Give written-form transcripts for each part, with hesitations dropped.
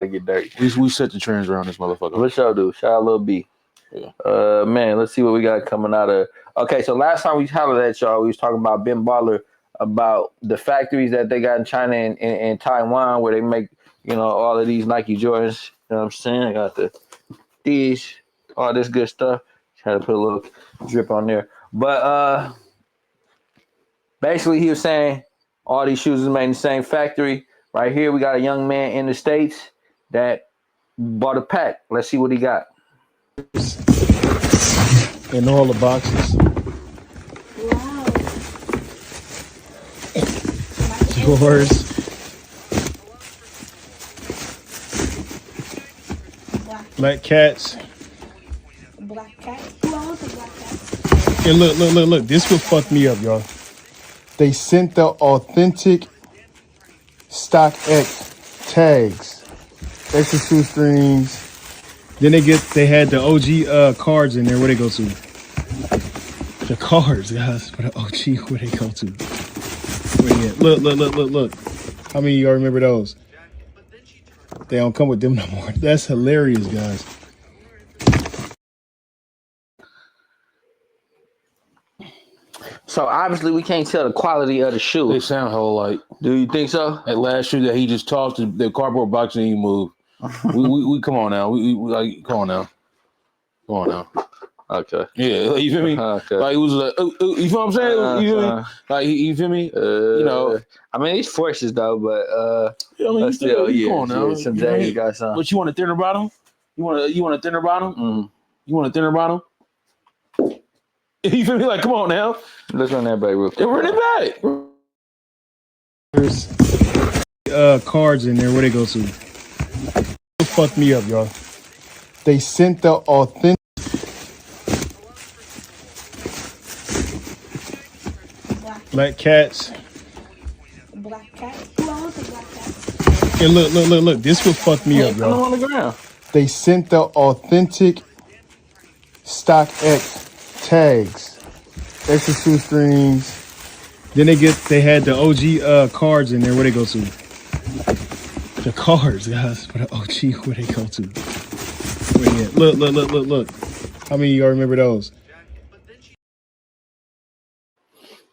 get dirty. We set the trends around this motherfucker. What y'all do? Shout out Lil B. Yeah. Man, let's see what we got coming out of. Okay, so last time we hollered at y'all, we was talking about Ben Baller, about the factories that they got in China and Taiwan where they make, all of these Nike Jordans. You know what I'm saying? I got these, all this good stuff. Try to put a little drip on there. But basically he was saying all these shoes is made in the same factory. Right here, we got a young man in the States that bought a pack. Let's see what he got. In all the boxes. Wow. Yours. Black cats. Black cat. Who owns a black cat? And look. This would fuck me up, y'all. They sent the authentic StockX tags, extra shoestrings. Then they had the OG cards in there. Where they go to? The cards, guys. For the OG, where they go to? Look. How many of y'all remember those? They don't come with them no more. That's hilarious, guys. So obviously we can't tell the quality of the shoe. They sound hell like. Do you think so? That last shoe that he just tossed, the cardboard box and he moved. we come on now. We like come on now. Okay. Yeah, you feel me? Okay. Like it was like, you feel what I'm saying? You feel me? Like you feel me? I mean, these forces though, but you still, come on now. some J's got some. But you want a thinner bottom? You want a thinner bottom? Mm-hmm. You want a thinner bottom? You feel me? Like, come on now. Let's run that back real quick. Run it back. There's cards in there. Where they go to? Fuck me up, y'all. They sent the authentic. Black cats. Black cat. Who owns a black cat? And look. This would fuck me up, y'all. On the ground. They sent the authentic StockX tags, extra shoestrings. Then they had the OG cards in there. Where they go to? The cards, guys. For the OG, where they go to? Look. How many of y'all remember those?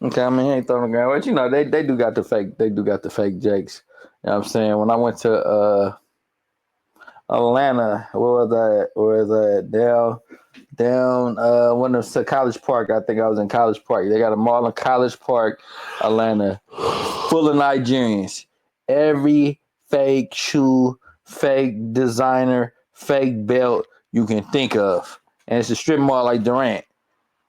Okay, I mean, he ain't throwing the ground, but they do got the fake Jakes. You know what I'm saying? When I went to Atlanta, where was that? Down one of College Park. I think I was in College Park. They got a mall in College Park, Atlanta, full of Nigerians. Every fake shoe, fake designer, fake belt you can think of. And it's a strip mall like Durant.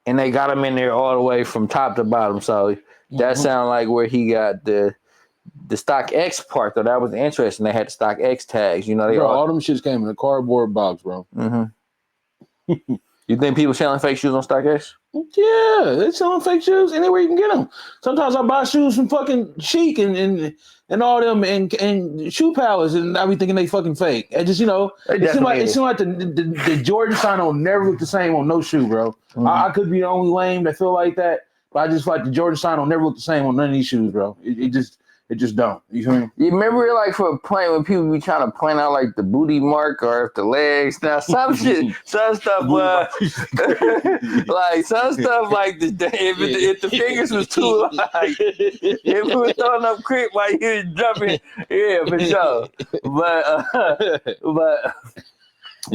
And they got them in there all the way from top to bottom. So that sounded like where he got the StockX part, though. That was interesting. They had the StockX tags. All them shits came in a cardboard box, bro. Mm-hmm. You think people selling fake shoes on StockX? Yeah, they're selling fake shoes anywhere you can get them. Sometimes I buy shoes from fucking Chic and all them and Shoe Palace, and I be thinking they fucking fake. It just it seems like the Jordan sign will never look the same on no shoe, bro. Mm-hmm. I could be the only lame that feel like that, but I just feel like the Jordan sign will never look the same on none of these shoes, bro. It just don't. You feel me? You remember like for playing when people be trying to point out like the booty mark or the legs. Now some stuff like some stuff like if the fingers was too like if it was throwing up quick like he was jumping, yeah, for sure.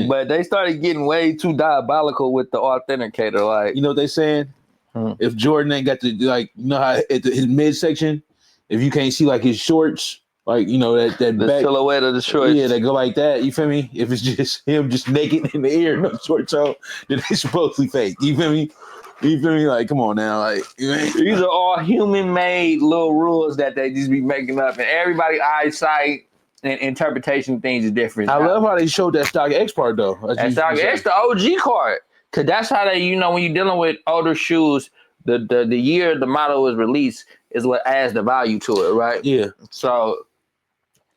But they started getting way too diabolical with the authenticator. Like, you know what they saying? If Jordan ain't got the how at his midsection. If you can't see like his shorts, like that the back, silhouette of the shorts, yeah, they go like that. You feel me? If it's just him just naked in the air, no shorts on, then they supposedly fake. You feel me? Like, come on now, like these are all human-made little rules that they just be making up, and everybody's eyesight and interpretation of things is different. I love how they showed that StockX part though. That StockX, the OG card, because that's how they, when you're dealing with older shoes, the year the model was released is what adds the value to it, right? Yeah. So,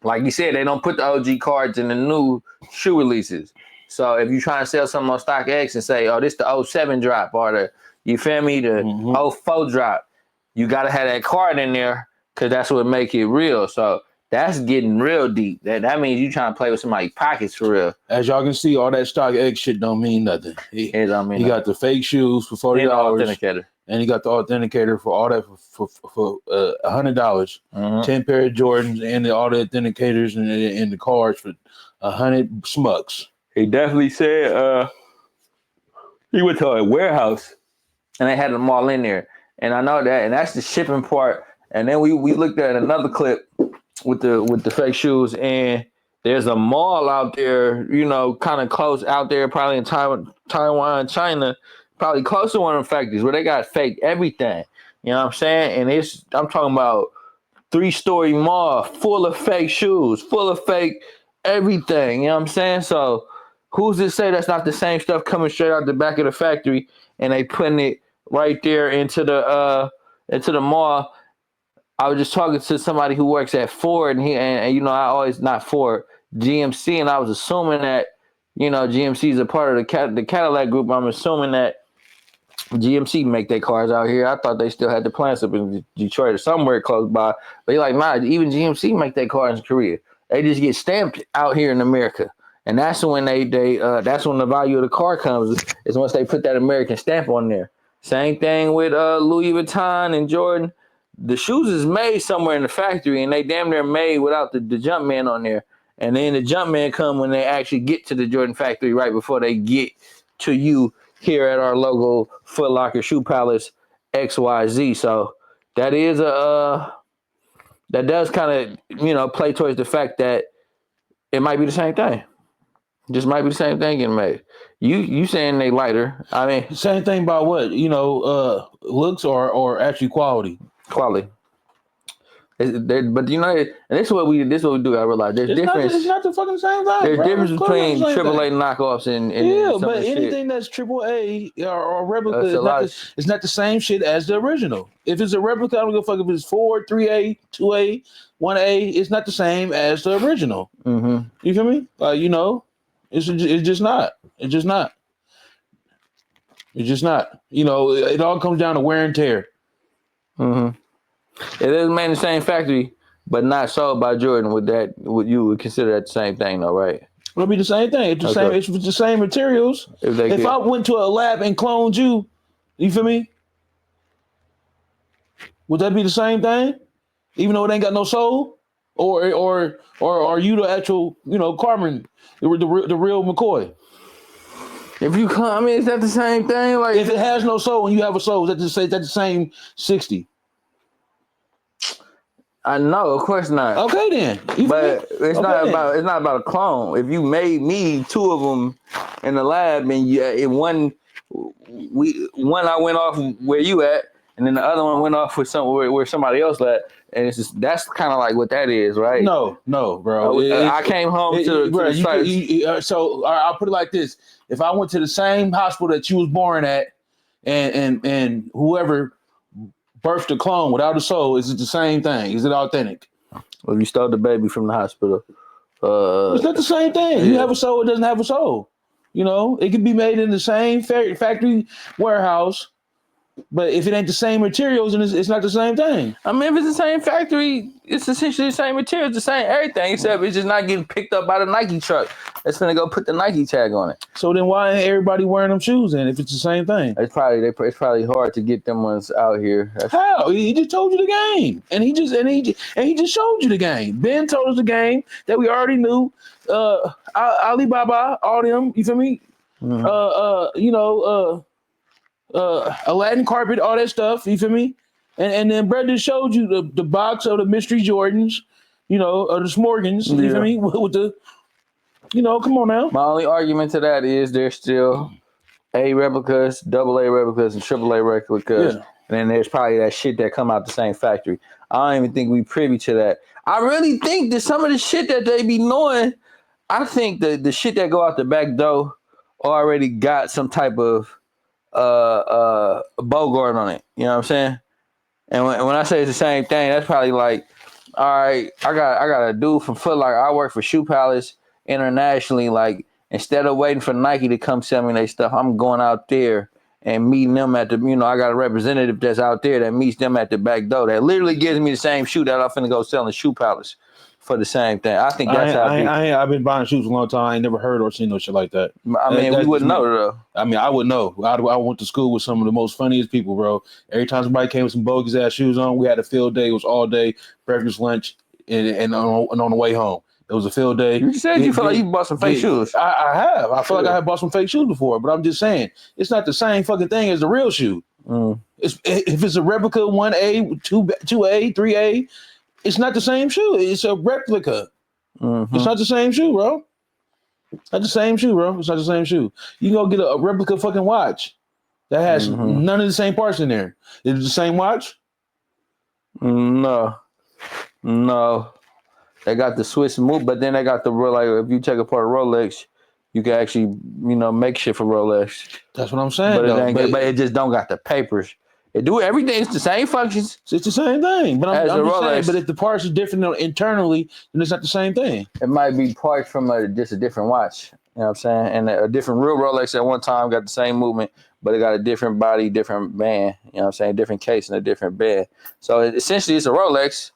like you said, they don't put the OG cards in the new shoe releases. So if you're trying to sell something on StockX and say, oh, this the 07 drop or the 04 drop, you got to have that card in there because that's what make it real. So That's getting real deep. That means you trying to play with somebody's pockets for real. As y'all can see, all that stock X shit don't mean nothing. He got the fake shoes for $40, authenticator, and he got the authenticator for all that for $100. 10 pair of Jordans and all the authenticators and the cards for 100 smucks. He definitely said he went to a warehouse and they had them all in there. And I know that, and that's the shipping part. And then we looked at another clip with the fake shoes, and there's a mall out there, you know, kind of close out there, probably in Taiwan, China, probably close to one of the factories where they got fake everything. You know what I'm saying? And I'm talking about 3-story mall full of fake shoes, full of fake everything. You know what I'm saying? So who's to say that's not the same stuff coming straight out the back of the factory and they putting it right there into the mall? I was just talking to somebody who works at Ford, and you know, I always not Ford, GMC, and I was assuming that, you know, GMC is a part of the Cadillac group. I'm assuming that GMC make their cars out here. I thought they still had the plants up in Detroit or somewhere close by. But you're like, nah, even GMC make their cars in Korea. They just get stamped out here in America. And that's when that's when the value of the car comes, is once they put that American stamp on there. Same thing with Louis Vuitton and Jordan. The shoes is made somewhere in the factory, and they damn near made without the Jumpman on there. And then the Jumpman come when they actually get to the Jordan factory right before they get to you here at our local Foot Locker Shoe Palace XYZ. So that is that does kind of, you know, play towards the fact that it might be the same thing. Just might be the same thing getting made. You saying they lighter? I mean, same thing about what, you know, looks or actually quality. Quality. But you know, and this is what we do. I realize there's difference. It's not the fucking same thing. There's difference between AAA knockoffs and but anything that's AAA or replica, it's not the same shit as the original. If it's a replica, I don't give a fuck if it's 4, 3A, 2A, 1A. It's not the same as the original. Mm-hmm. You feel me? You know, it's just not. It's just not. It's just not. You know, it all comes down to wear and tear. Mm-hmm. It is made in the same factory, but not sold by Jordan. Would you would consider that the same thing, though, right? It'll be the same thing. It's the same. It's the same materials. If I went to a lab and cloned you feel me? Would that be the same thing? Even though it ain't got no soul, or are you the actual, you know, Carmen, the real McCoy? If you come, I mean, is that the same thing? Like, if it has no soul and you have a soul, is that the same 60? I know, of course not. Okay, then. But it's not about a clone. If you made me 2 of them in the lab, and one I went off where you at, and then the other one went off with where somebody else at, and it's just, that's kind of like what that is, right? No, bro. I came home to the site. So I'll put it like this: if I went to the same hospital that you was born at, and whoever birthed a clone without a soul, is it the same thing? Is it authentic? Well, if you stole the baby from the hospital, it's not the same thing. Yeah. You have a soul, it doesn't have a soul. You know, it can be made in the same factory warehouse, but if it ain't the same materials, then it's not the same thing. I mean, if it's the same factory, it's essentially the same materials, the same everything, except it's just not getting picked up by the Nike truck that's gonna go put the Nike tag on it. So then why ain't everybody wearing them shoes then if it's the same thing? It's probably hard to get them ones out here. How? He just told you the game, and he just showed you the game. Ben told us the game that we already knew. Alibaba, all them, you feel me? Mm-hmm. You know, Aladdin carpet, all that stuff, you feel me? And then Brett just showed you the box of the mystery Jordans, you know, or the Smorgans, you feel me? With the, you know, come on now. My only argument to that is there's still A replicas, AA replicas, and AAA replicas. Yeah. And then there's probably that shit that come out the same factory. I don't even think we privy to that. I really think that some of the shit that they be knowing, I think the shit that go out the back door already got some type of Bogart on it. You know what I'm saying? And when I say it's the same thing, that's probably like, all right, I got a dude from Foot Locker. I work for Shoe Palace internationally. Like, instead of waiting for Nike to come sell me their stuff, I'm going out there and meeting them at the, you know, I got a representative that's out there that meets them at the back door that literally gives me the same shoe that I'm finna go sell in Shoe Palace for the same thing. I think that's how I've been buying shoes a long time. I ain't never heard or seen no shit like that. I mean, we wouldn't know though. I mean, I would know. I went to school with some of the most funniest people, bro. Every time somebody came with some bogus ass shoes on, we had a field day. It was all day, breakfast, lunch, and on the way home. It was a field day. You said you feel like you bought some fake shoes. I have. I feel like I have bought some fake shoes before, but I'm just saying it's not the same fucking thing as the real shoe. If it's a replica 1A, 2A, 3A, it's not the same shoe. It's a replica. It's not the same shoe, bro. It's not the same shoe, bro. It's not the same shoe. You go get a replica fucking watch that has none of the same parts in there. Is it the same watch? No. They got the Swiss move, but then they got the real. Like if you take apart Rolex, you can actually make shit for Rolex. That's what I'm saying. But it just don't got the papers. It do everything. It's the same functions. It's the same thing. But I'm just saying. But if the parts are different internally, then it's not the same thing. It might be parts from just a different watch. You know what I'm saying? And a different real Rolex at one time got the same movement, but it got a different body, different band. You know what I'm saying? Different case and a different band. So essentially, it's a Rolex.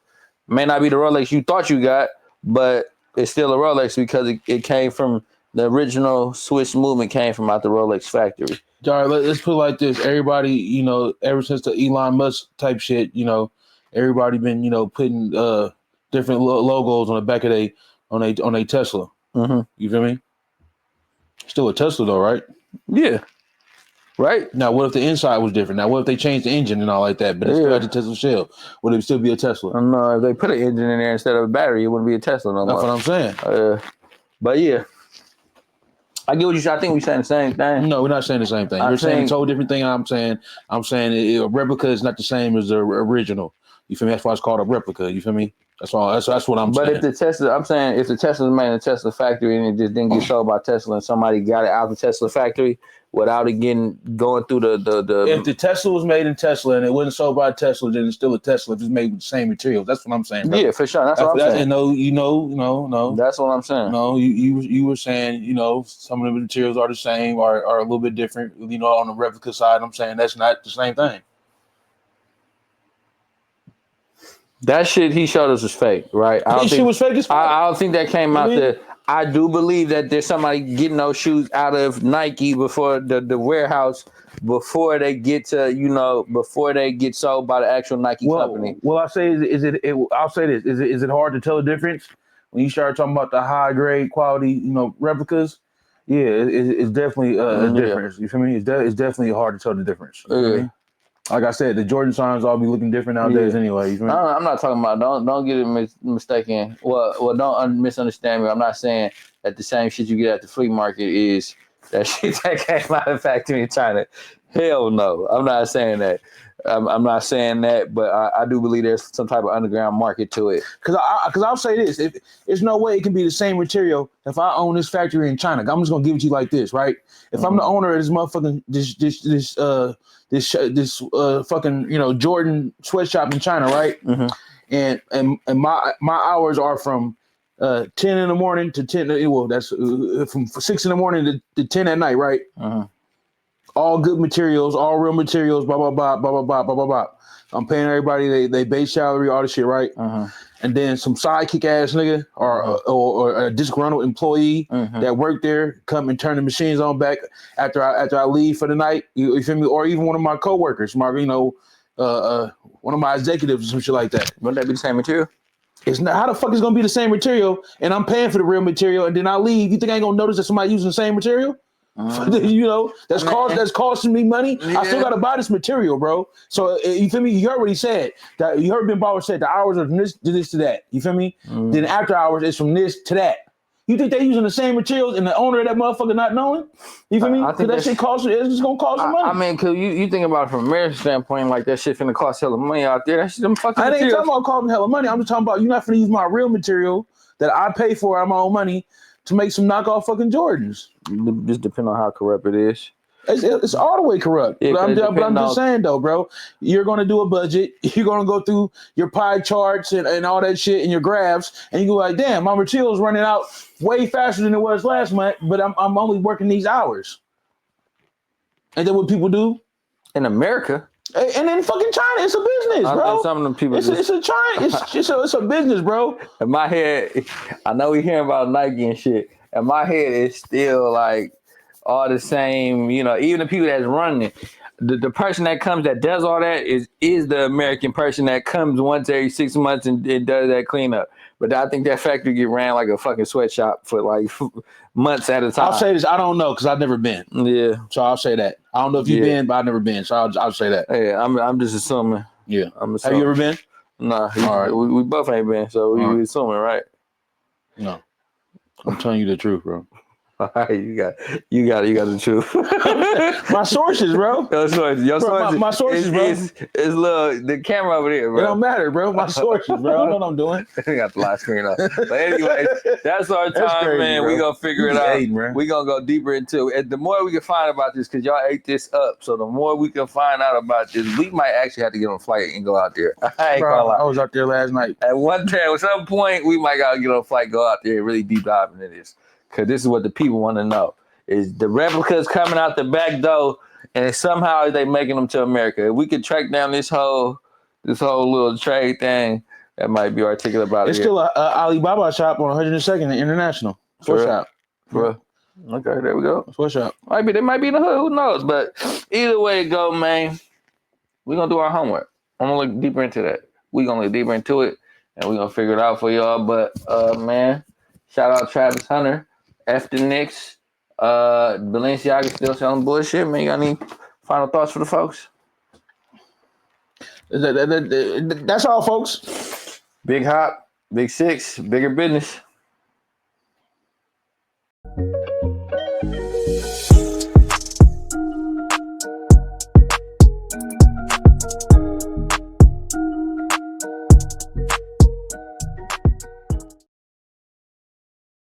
May not be the Rolex you thought you got, but it's still a Rolex because it came from the original Swiss movement came from out the Rolex factory. All right, let's put it like this. Everybody, ever since the Elon Musk type shit, everybody been, putting different logos on the back of on a Tesla. You feel me? Still a Tesla though, right? Yeah. Right. Now, what if the inside was different? Now, what if they changed the engine and all like that, but it's still had the Tesla shell? Would it still be a Tesla? No, if they put an engine in there instead of a battery, it wouldn't be a Tesla no more. That's what I'm saying. But yeah. I get what you said. I think we're saying the same thing. No, we're not saying the same thing. You're saying it's a whole different thing. I'm saying a replica is not the same as the original. You feel me? That's why it's called a replica. You feel me? That's all. That's what I'm saying. But if the Tesla's made in a Tesla factory and it just didn't get sold by Tesla and somebody got it out the Tesla factory without it going through the if the Tesla was made in Tesla and it wasn't sold by Tesla, then it's still a Tesla if it's made with the same materials. That's what I'm saying, bro. Yeah, for sure. That's what I'm saying. No. That's what I'm saying. No, you were saying, some of the materials are the same or are a little bit different, on the replica side. I'm saying that's not the same thing. That shit he showed us was fake, right? Shit was fake as fuck. I don't think that came out there. I do believe that there's somebody getting those shoes out of Nike before the warehouse, before they get to, before they get sold by the actual Nike company. Well, I'll say I'll say this. Is it hard to tell the difference when you start talking about the high grade quality, replicas? Yeah, it's definitely a difference. You feel me? It's definitely hard to tell the difference. You feel me? Like I said, the Jordan signs all be looking different nowadays anyway. You feel me? I'm not talking about, don't get it mistaken. Well, don't misunderstand me. I'm not saying that the same shit you get at the flea market is that shit that came out of the factory in China. Hell no. I'm not saying that. I'm not saying that, but I do believe there's some type of underground market to it. Because I'll say this: there's no way it can be the same material if I own this factory in China. I'm just gonna give it to you like this, right? If I'm the owner of this motherfucking this fucking Jordan sweatshop in China, right? And my hours are from 10 in the morning to 10. Well, that's from 6 in the morning to 10 at night, right? All good materials, all real materials, blah blah blah blah blah blah blah blah blah. I'm paying everybody they base salary, all this shit, right? And then some sidekick ass nigga or a disgruntled employee that worked there come and turn the machines on back after I leave for the night. You feel me? Or even one of my coworkers, one of my executives or some shit like that. Wouldn't that be the same material? It's not. How the fuck is it gonna be the same material and I'm paying for the real material and then I leave? You think I ain't gonna notice that somebody using the same material? That's costing me money. Yeah. I still gotta buy this material, bro. So you feel me? You heard what he said. That you heard Ben Bauer said the hours are from this to this to that. You feel me? Then after hours is from this to that. You think they using the same materials and the owner of that motherfucker not knowing? You feel me? Because that shit costs. It's just gonna cost some money. I mean, cause you think about it from a marriage standpoint, like that shit finna cost hella money out there. That shit them fucking. I ain't talking about costing hella money. I'm just talking about you're not finna use my real material that I pay for out of my own money to make some knockoff fucking Jordans. Just depend on how corrupt it is. It's all the way corrupt. Yeah, but I'm just saying though, bro, you're going to do a budget. You're going to go through your pie charts and all that shit and your graphs. And you go like, damn, my material is running out way faster than it was last month, but I'm only working these hours. And then what people do? In America? And then fucking China, it's a business, I bro. think some of them people It's a China. It's a business, bro. in my head, I know we hearing about Nike and shit. In my head, it's still like all the same. You know, even the people that's running it, the person that comes that does all that is the American person that comes once every 6 months and does that cleanup. But I think that factory get ran like a fucking sweatshop for like months at a time. I'll say this: I don't know because I've never been. Yeah. So I'll say that. I don't know if you've been, but I've never been. So I'll say that. Yeah, I'm just assuming. Yeah. I'm assuming. Have you ever been? Nah. All right. We both ain't been, so we assuming, right? No. I'm telling you the truth, bro. All right, you got the truth. My sources, bro. Your sources. My sources, bro. It's little the camera over there, bro. It don't matter, bro. My sources, bro. I know what I'm doing. I got the live screen up. But anyway, that's our time, That's crazy, man. bro. We gonna figure it out. Bro. We gonna go deeper into it. And the more we can find about this, because y'all ate this up, so the more we can find out about this, we might actually have to get on a flight and go out there. I ain't gonna lie. I was out there last night. At some point, we might gotta get on a flight, go out there, and really deep dive into this. Because this is what the people want to know. Is the replicas coming out the back door, and somehow they making them to America? If we could track down this whole little trade thing, that might be articulate about it. It's still a Alibaba shop on 102nd and International. Shop. Bro. Okay, there we go. Shop. They might be in the hood, who knows? But either way it go, man, we're gonna do our homework. I'm gonna look deeper into that. We're gonna look deeper into it, and we're gonna figure it out for y'all. But man, shout out Travis Hunter, F the Knicks. Balenciaga still selling bullshit, man. You got any final thoughts for the folks? That's all, folks. Big Hop, Big Six, bigger business.